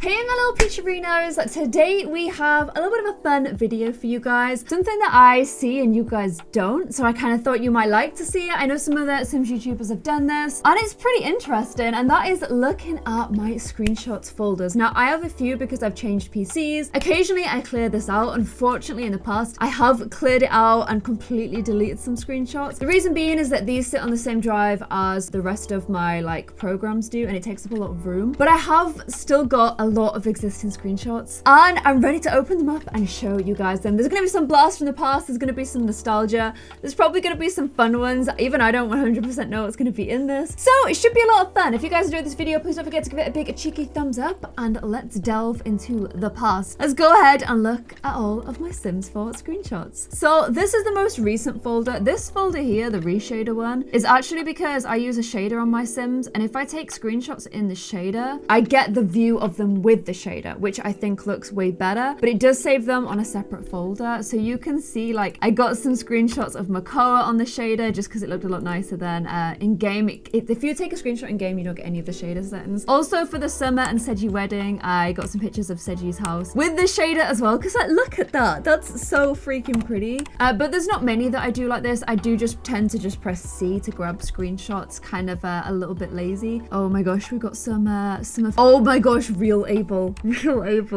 Hey my little peacherinos, today we have a little bit of a fun video for you guys. Something that I see and you guys don't, so I kind of thought you might like to see it. I know some other Sims YouTubers have done this, and it's pretty interesting, and that is looking at my screenshots folders. Now, I have a few because I've changed PCs. Occasionally, I clear this out. Unfortunately, in the past, I have cleared it out and completely deleted some screenshots. The reason being is that these sit on the same drive as the rest of my programs do, and it takes up a lot of room. But I have still got a lot of existing screenshots, and I'm ready to open them up and show you guys them. There's gonna be some blasts from the past, there's gonna be some nostalgia, there's probably gonna be some fun ones. Even I don't 100% know what's gonna be in this, so it should be a lot of fun. If you guys enjoyed this video, please don't forget to give it a big cheeky thumbs up, and let's delve into the past. Let's go ahead and look at all of my Sims 4 screenshots. So this is the most recent folder. This folder here, the reshader one, is actually because I use a shader on my Sims, and if I take screenshots in the shader, I get the view of them with the shader, which I think looks way better, but it does save them on a separate folder. So you can see I got some screenshots of Makoa on the shader just because it looked a lot nicer than in game. If you take a screenshot in game, you don't get any of the shader settings. Also for the summer and Seji wedding, I got some pictures of Seji's house with the shader as well, because look at that, that's so freaking pretty. But there's not many that I do like this. I do just tend to just press C to grab screenshots, kind of a little bit lazy. Oh my gosh, we got some of, oh my gosh, real Abel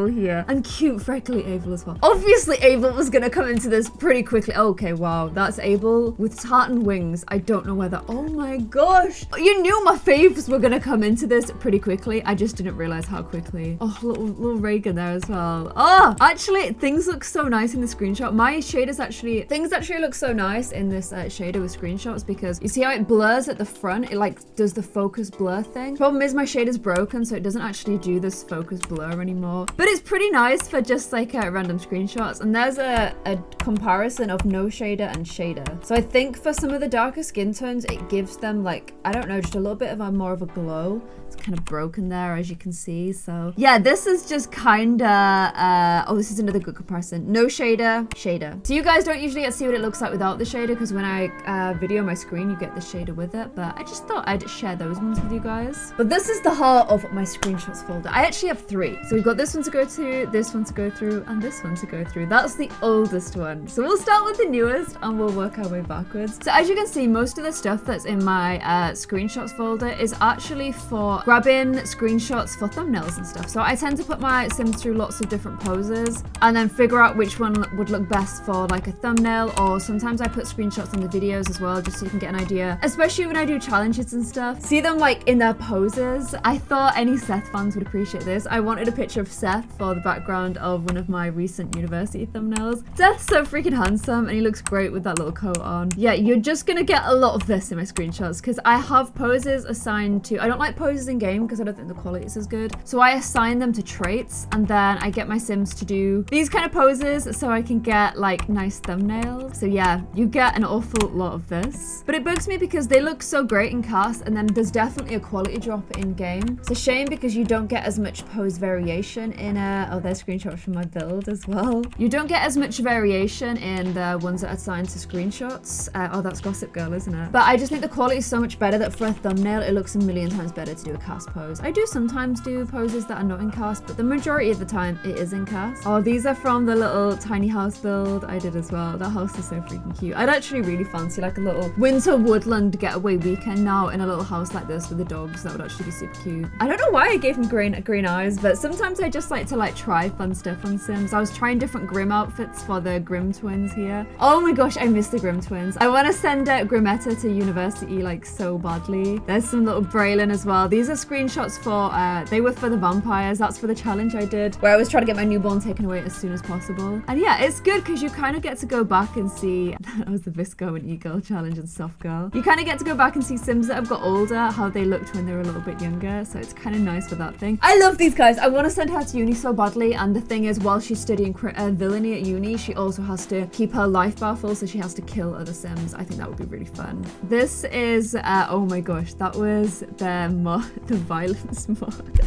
here, and cute freckly Abel as well. Obviously Abel was gonna come into this pretty quickly. Okay, wow, that's Abel with tartan wings. I don't know whether, oh my gosh, you knew my faves were gonna come into this pretty quickly. I just didn't realize how quickly. Oh, little Reagan there as well. Oh, actually things look so nice in the screenshot. My shaders actually, things actually look so nice in this shader with screenshots, because you see how it blurs at the front? It does the focus blur thing. Problem is my shader's broken, so it doesn't actually do this focus blur anymore. But it's pretty nice for just random screenshots. And there's a comparison of no shader and shader. So I think for some of the darker skin tones, it gives them I don't know, just a little bit of more of a glow. It's kind of broken there, as you can see. So yeah, this is just kinda, oh, this is another good comparison. No shader, shader. So you guys don't usually get to see what it looks like without the shader, because when I video my screen, you get the shader with it. But I just thought I'd share those ones with you guys. But this is the heart of my screenshots folder. I actually have 3. So we've got this one to go to, this one to go through, and this one to go through. That's the oldest one. So we'll start with the newest and we'll work our way backwards. So as you can see, most of the stuff that's in my screenshots folder is actually for grabbing screenshots for thumbnails and stuff. So I tend to put my Sims through lots of different poses and then figure out which one would look best for a thumbnail, or sometimes I put screenshots in the videos as well, just so you can get an idea, especially when I do challenges and stuff. See them in their poses. I thought any Seth fans would appreciate this. I wanted a picture of Seth for the background of one of my recent university thumbnails. Seth's so freaking handsome and he looks great with that little coat on. Yeah, you're just gonna get a lot of this in my screenshots, because I have poses assigned to, I don't like poses in game because I don't think the quality is as good. So I assign them to traits, and then I get my Sims to do these kind of poses so I can get nice thumbnails. So yeah, you get an awful lot of this. But it bugs me because they look so great in cast, and then there's definitely a quality drop in game. It's a shame because you don't get as much pose variation in oh, there's screenshots from my build as well. You don't get as much variation in the ones that are assigned to screenshots. Oh, that's Gossip Girl, isn't it? But I just think the quality is so much better that for a thumbnail, it looks a million times better to do a cast pose. I do sometimes do poses that are not in cast, but the majority of the time it is in cast. Oh, these are from the little tiny house build I did as well. That house is so freaking cute. I'd actually really fancy a little winter woodland getaway weekend now in a little house like this with the dogs. That would actually be super cute. I don't know why I gave him green eyes, but sometimes I just like to try fun stuff on Sims. I was trying different Grim outfits for the Grim twins here. Oh my gosh, I miss the Grim twins. I want to send Grimetta to university so badly. There's some little Braylon as well. These are screenshots for, they were for the vampires. That's for the challenge I did, where I was trying to get my newborn taken away as soon as possible. And yeah, it's good because you kind of get to go back and see, that was the Visco and E-Girl challenge and Soft Girl. You kind of get to go back and see Sims that have got older, how they looked when they were a little bit younger. So it's kind of nice for that thing. I love these guys. I want to send her to uni so badly. And the thing is, while she's studying villainy at uni, she also has to keep her life bar full, so she has to kill other Sims. I think that would be really fun. This is, oh my gosh, that was the violence mod.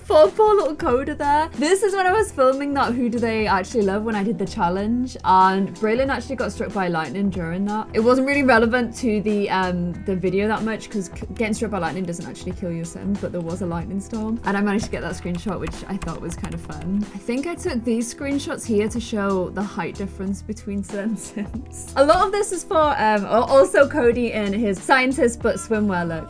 Poor little Coda there. This is when I was filming that Who Do They Actually Love when I did the challenge, and Braylon actually got struck by lightning during that. It wasn't really relevant to the video that much because getting struck by lightning doesn't actually kill your sim, but there was a lightning storm, and I managed to get that screenshot, which I thought was kind of fun. I think I took these screenshots here to show the height difference between certain sims. A lot of this is for also Cody in his scientist but swimwear look.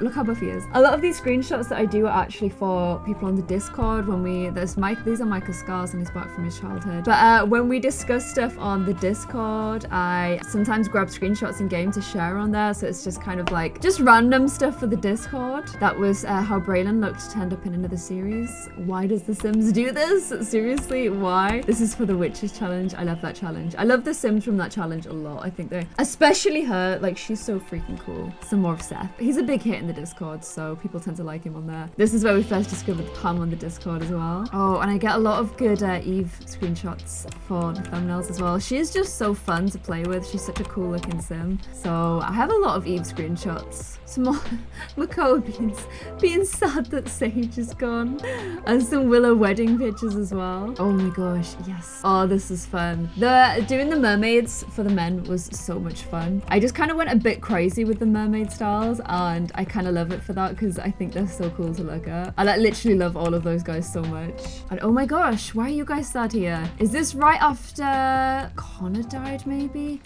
Look how buff he is. A lot of these screenshots that I do are actually for people on the Discord when these are Micah's scars and he's back from his childhood. But when we discuss stuff on the Discord, I sometimes grab screenshots in game to share on there. So it's just kind of like just random stuff for the Discord. That was how Braylon looked to end up in another series. Why does The Sims do this? Seriously, why? This is for the Witches challenge. I love that challenge. I love the Sims from that challenge a lot. I think they, especially her, like she's so freaking cool. Some more of Seth. He's a big hit in the Discord, so people tend to like him on there. This is where we first discovered Pam on the Discord as well. Oh, and I get a lot of good Eve screenshots for the thumbnails as well. She's just so fun to play with. She's such a cool looking sim. So I have a lot of Eve screenshots. Some more Makoa being sad that Sage is gone. And some Willow wedding pictures as well. Oh my gosh, yes. Oh, this is fun. Doing the mermaids for the men was so much fun. I just kind of went a bit crazy with the mermaid styles, and I kind of love it for that because I think they're so cool to look at. I literally love all of those guys so much. And oh my gosh, why are you guys sad here? Is this right after Connor died maybe?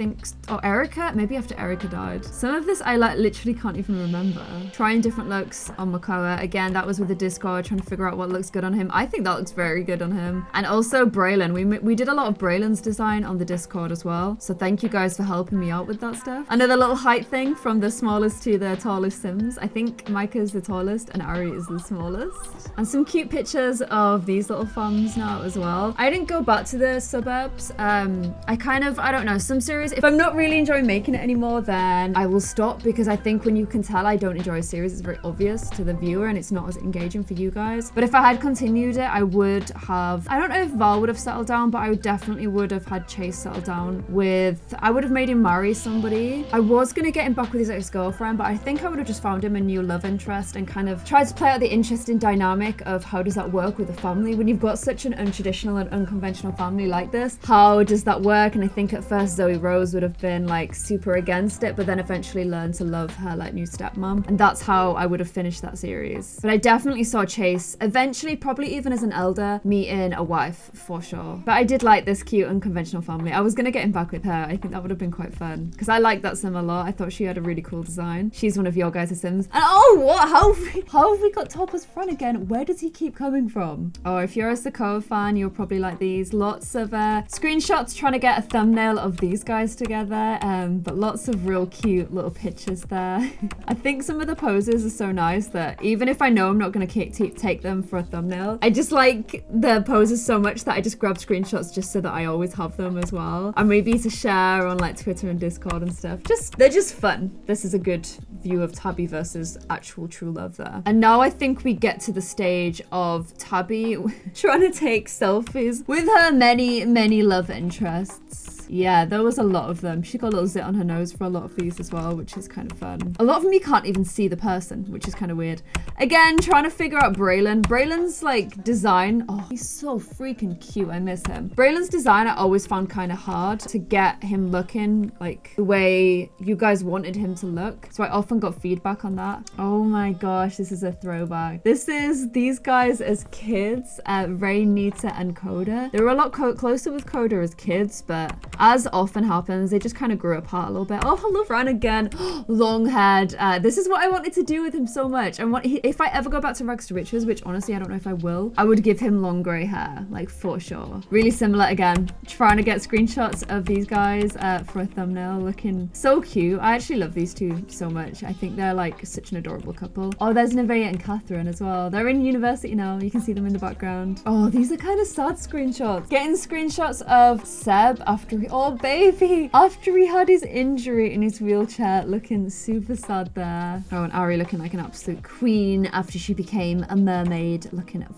Or Erica? Maybe after Erica died. Some of this I literally can't even remember. Trying different looks on Makoa. Again, that was with the Discord, trying to figure out what looks good on him. I think that looks very good on him. And also Braylon. We did a lot of Braylon's design on the Discord as well. So thank you guys for helping me out with that stuff. Another little height thing from the smallest to the tallest sims. I think Micah is the tallest and Ari is the smallest. And some cute pictures of these little farms now as well. I didn't go back to the suburbs. I don't know, some series, if I'm not really enjoying making it anymore, then I will stop, because I think when you can tell I don't enjoy a series, it's very obvious to the viewer and it's not as engaging for you guys. But if I had continued it, I would have, I don't know if Val would have settled down, but I definitely would have had Chase settle down with, I would have made him marry somebody. I was going to get him back with his ex-girlfriend, but I think I would have just found him a new love interest and kind of tried to play out the interesting dynamic of how does that work with a family when you've got such an untraditional and unconventional family like this. How does that work? And I think at first Zoe Rose would have been like super against it, but then eventually learned to love her like new stepmom, and that's how I would have finished that series. But I definitely saw Chase eventually, probably even as an elder, meeting a wife for sure. But I did like this cute unconventional family. I was gonna get him back with her. I think that would have been quite fun because I like that sim a lot. I thought she had a really cool design. She's one of your guys' sims. And oh, what? How have we got Topper's front again? Where does he keep coming from? Oh, if you're a Sokoa fan, you'll probably like these. Lots of screenshots trying to get a thumbnail of these guys together, but lots of real cute little pictures there. I think some of the poses are so nice that even if I know I'm not going to take them for a thumbnail, I just like the poses so much that I just grab screenshots just so that I always have them as well. And maybe to share on like Twitter and Discord and stuff. They're just fun. This is a good view of Tabby versus actual true love there. And now I think we get to the stage of Tabby trying to take selfies with her many love interests. Yeah, there was a lot of them. She got a little zit on her nose for a lot of these as well, which is kind of fun. A lot of them you can't even see the person, which is kind of weird. Again, trying to figure out Braylon. Braylon's like design, oh, he's so freaking cute. I miss him. Braylon's design I always found kind of hard to get him looking like the way you guys wanted him to look. So I often got feedback on that. Oh my gosh, this is a throwback. This is these guys as kids, Ray, Nita, and Coda. They were a lot closer with Coda as kids, but as often happens, they just kind of grew apart a little bit. Oh, hello, Fran again. Long haired. This is what I wanted to do with him so much. And if I ever go back to Rags to Riches, which honestly I don't know if I will, I would give him long grey hair, like for sure. Really similar again. Trying to get screenshots of these guys for a thumbnail, looking so cute. I actually love these two so much. I think they're like such an adorable couple. Oh, there's Nevaeh and Catherine as well. They're in university now. You can see them in the background. Oh, these are kind of sad screenshots. Getting screenshots of Seb after oh baby, after he had his injury in his wheelchair, looking super sad there. Oh, and Ari looking like an absolute queen after she became a mermaid,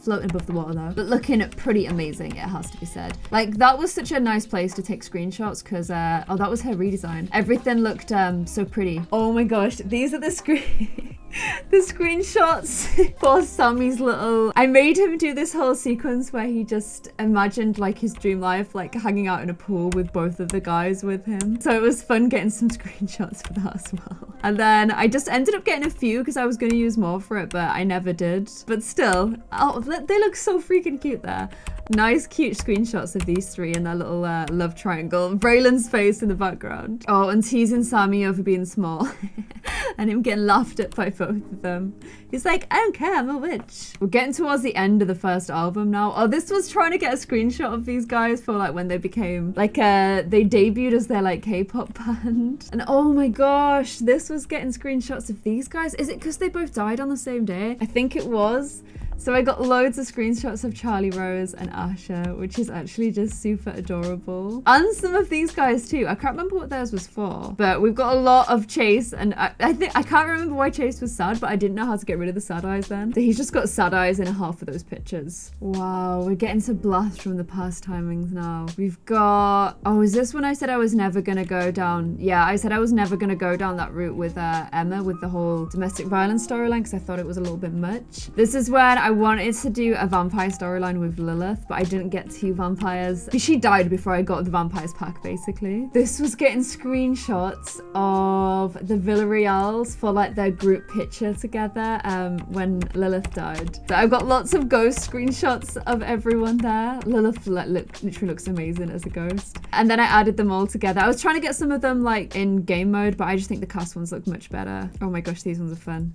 floating above the water though, but looking pretty amazing, it has to be said. Like that was such a nice place to take screenshots because oh, that was her redesign. Everything looked so pretty. Oh my gosh, these are the screen The screenshots for Sammy's little... I made him do this whole sequence where he just imagined like his dream life, like hanging out in a pool with both of the guys with him. So it was fun getting some screenshots for that as well. And then I just ended up getting a few because I was going to use more for it, but I never did. But still, oh, they look so freaking cute there. Nice, cute screenshots of these three and their little love triangle. Braylon's face in the background. Oh, and teasing Sammy over being small. And him getting laughed at by both of them. He's like, I don't care, I'm a witch. We're getting towards the end of the first album now. Oh, this was trying to get a screenshot of these guys for like when they became like, they debuted as their like K-pop band. And oh my gosh, this was getting screenshots of these guys. Is it because they both died on the same day? I think it was. So I got loads of screenshots of Charlie Rose and Asha, which is actually just super adorable. And some of these guys too. I can't remember what theirs was for, but we've got a lot of Chase, and I think I can't remember why Chase was sad, but I didn't know how to get rid of the sad eyes then. So he's just got sad eyes in half of those pictures. Wow, we're getting to blast from the past timings now. We've got, oh, is this when I said I was never gonna go down? Yeah, I said I was never gonna go down that route with Emma with the whole domestic violence storyline because I thought it was a little bit much. This is when I wanted to do a vampire storyline with Lilith, but I didn't get two vampires. She died before I got the vampires pack, basically. This was getting screenshots of the Villarreals for like their group picture together when Lilith died. So I've got lots of ghost screenshots of everyone there. Lilith literally looks amazing as a ghost. And then I added them all together. I was trying to get some of them like in game mode, but I just think the cast ones look much better. Oh my gosh, these ones are fun.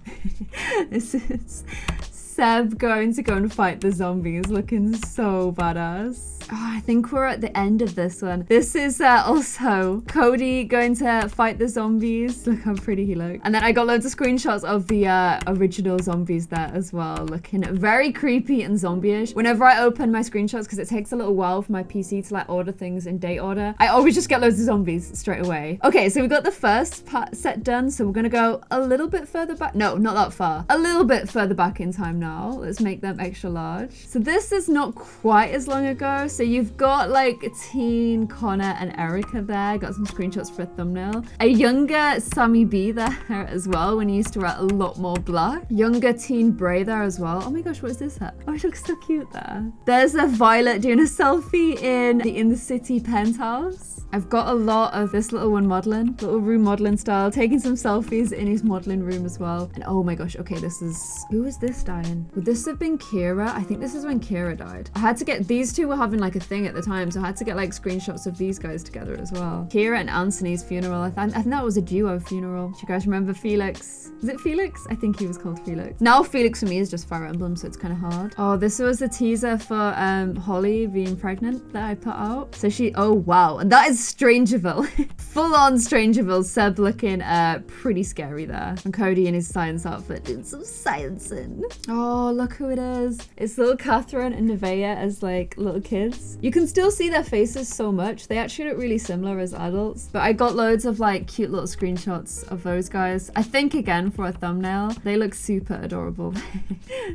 This is Seb going to go and fight the zombies, looking so badass. Oh, I think we're at the end of this one. This is also Cody going to fight the zombies. Look how pretty he looks. And then I got loads of screenshots of the original zombies there as well, looking very creepy and zombie-ish. Whenever I open my screenshots, because it takes a little while for my PC to like order things in date order, I always just get loads of zombies straight away. Okay, so we got the first set done, so we're gonna go a little bit further back. No, not that far. A little bit further back in time now. Let's make them extra large. So this is not quite as long ago. So you've got like Teen, Connor, and Erica there. Got some screenshots for a thumbnail. A younger Sammy B there as well when he used to wear a lot more black. Younger Teen Bray there as well. Oh my gosh, what is this hat? Oh, it looks so cute there. There's a Violet doing a selfie in the city penthouse. I've got a lot of this little one modeling, little room modeling style, taking some selfies in his modeling room as well. And oh my gosh, okay, this is, who was this dying? Would this have been Kira? I think this is when Kira died. I had to get, these two were having like a thing at the time, so I had to get like screenshots of these guys together as well. Kira and Anthony's funeral. I think that was a duo funeral. Do you guys remember Felix? Is it Felix? I think he was called Felix. Now Felix for me is just Fire Emblem, so it's kind of hard. Oh, this was the teaser for Holly being pregnant that I put out. So she, oh wow, and that is Strangerville. Full on Strangerville. Seb looking pretty scary there. And Cody in his science outfit doing some sciencing. Oh, look who it is. It's little Catherine and Nevaeh as like little kids. You can still see their faces so much. They actually look really similar as adults. But I got loads of like cute little screenshots of those guys. I think again for a thumbnail. They look super adorable.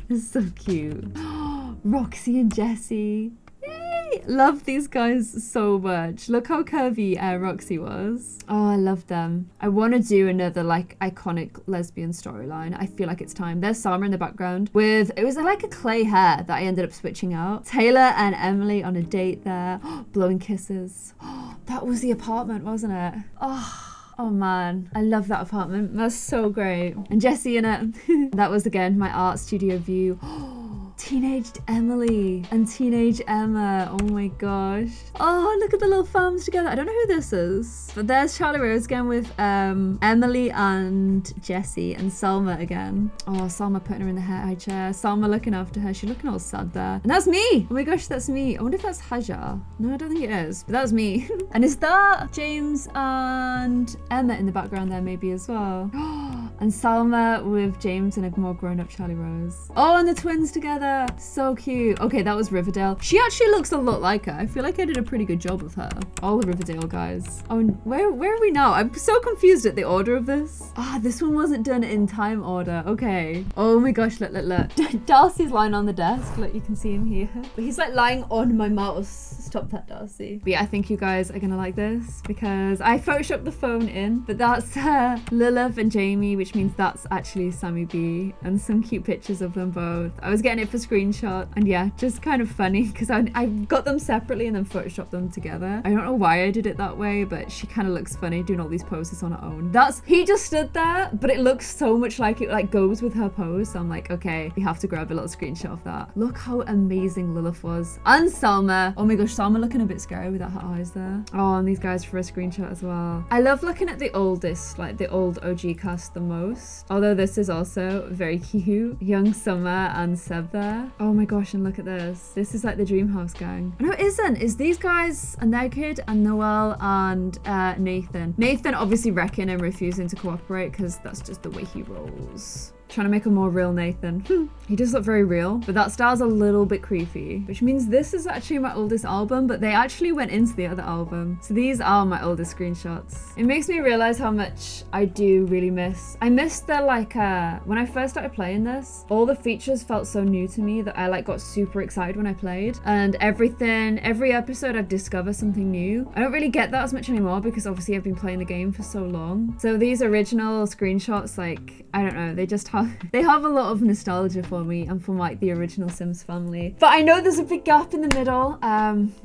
It's so cute. Roxy and Jessie. Yay! Love these guys so much. Look how curvy Roxy was. Oh, I love them. I want to do another like iconic lesbian storyline. I feel like it's time. There's Sama in the background with, it was like a clay hair that I ended up switching out. Taylor and Emily on a date there. Blowing kisses. That was the apartment, wasn't it? Oh man, I love that apartment. That's so great. And Jessie in it. That was again my art studio view. Teenaged Emily and teenage Emma. Oh my gosh. Oh, look at the little farms together. I don't know who this is, but there's Charlie Rose again with Emily and Jessie and Salma again. Oh, Salma putting her in the high chair. Salma looking after her. She's looking all sad there. And that's me. Oh my gosh, that's me. I wonder if that's Hajar. No, I don't think it is, but that was me. And is that James and Emma in the background there maybe as well? And Salma with James and a more grown-up Charlie Rose. Oh, and the twins together. So cute. Okay, that was Riverdale. She actually looks a lot like her. I feel like I did a pretty good job of her. All the Riverdale guys. Oh, where are we now? I'm so confused at the order of this. Ah, this one wasn't done in time order. Okay. Oh my gosh, look. Darcy's lying on the desk. Look, you can see him here. But he's like lying on my mouse. Stop that, Darcy. But yeah, I think you guys are gonna like this because I photoshopped the phone in, but that's Lilith and Jamie, which which means that's actually Sammy B, and some cute pictures of them both. I was getting it for screenshot, and yeah, just kind of funny because I got them separately and then photoshopped them together. I don't know why I did it that way, but she kind of looks funny doing all these poses on her own. He just stood there, but it looks so much like it like goes with her pose. So I'm like, okay, we have to grab a little screenshot of that. Look how amazing Lilith was. And Salma. Oh my gosh, Salma looking a bit scary without her eyes there. Oh, and these guys for a screenshot as well. I love looking at the oldest, like the old OG cast the most. Although this is also very cute. Young Summer and Seb there. Oh my gosh, and look at this. This is like the Dreamhouse gang. No, it isn't. It's these guys and their kid and Noel and Nathan. Nathan obviously wrecking and refusing to cooperate because that's just the way he rolls. Trying to make a more real Nathan. He does look very real, but that style's a little bit creepy, which means this is actually my oldest album, but they actually went into the other album. So these are my oldest screenshots. It makes me realize how much I do really miss. I missed the like, when I first started playing this, all the features felt so new to me that I like got super excited when I played, and every episode I'd discover something new. I don't really get that as much anymore because obviously I've been playing the game for so long. So these original screenshots, like, I don't know, they just have they have a lot of nostalgia for me and for like the original Sims family. But I know there's a big gap in the middle,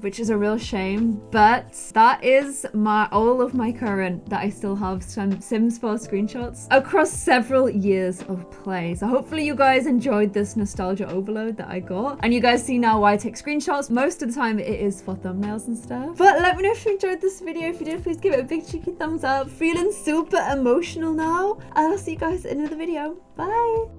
which is a real shame, but that is all of my current that I still have some Sims 4 screenshots across several years of play. So hopefully you guys enjoyed this nostalgia overload that I got, and you guys see now why I take screenshots. Most of the time it is for thumbnails and stuff. But let me know if you enjoyed this video. If you did, please give it a big cheeky thumbs up. Feeling super emotional now, and I'll see you guys in another video. Bye.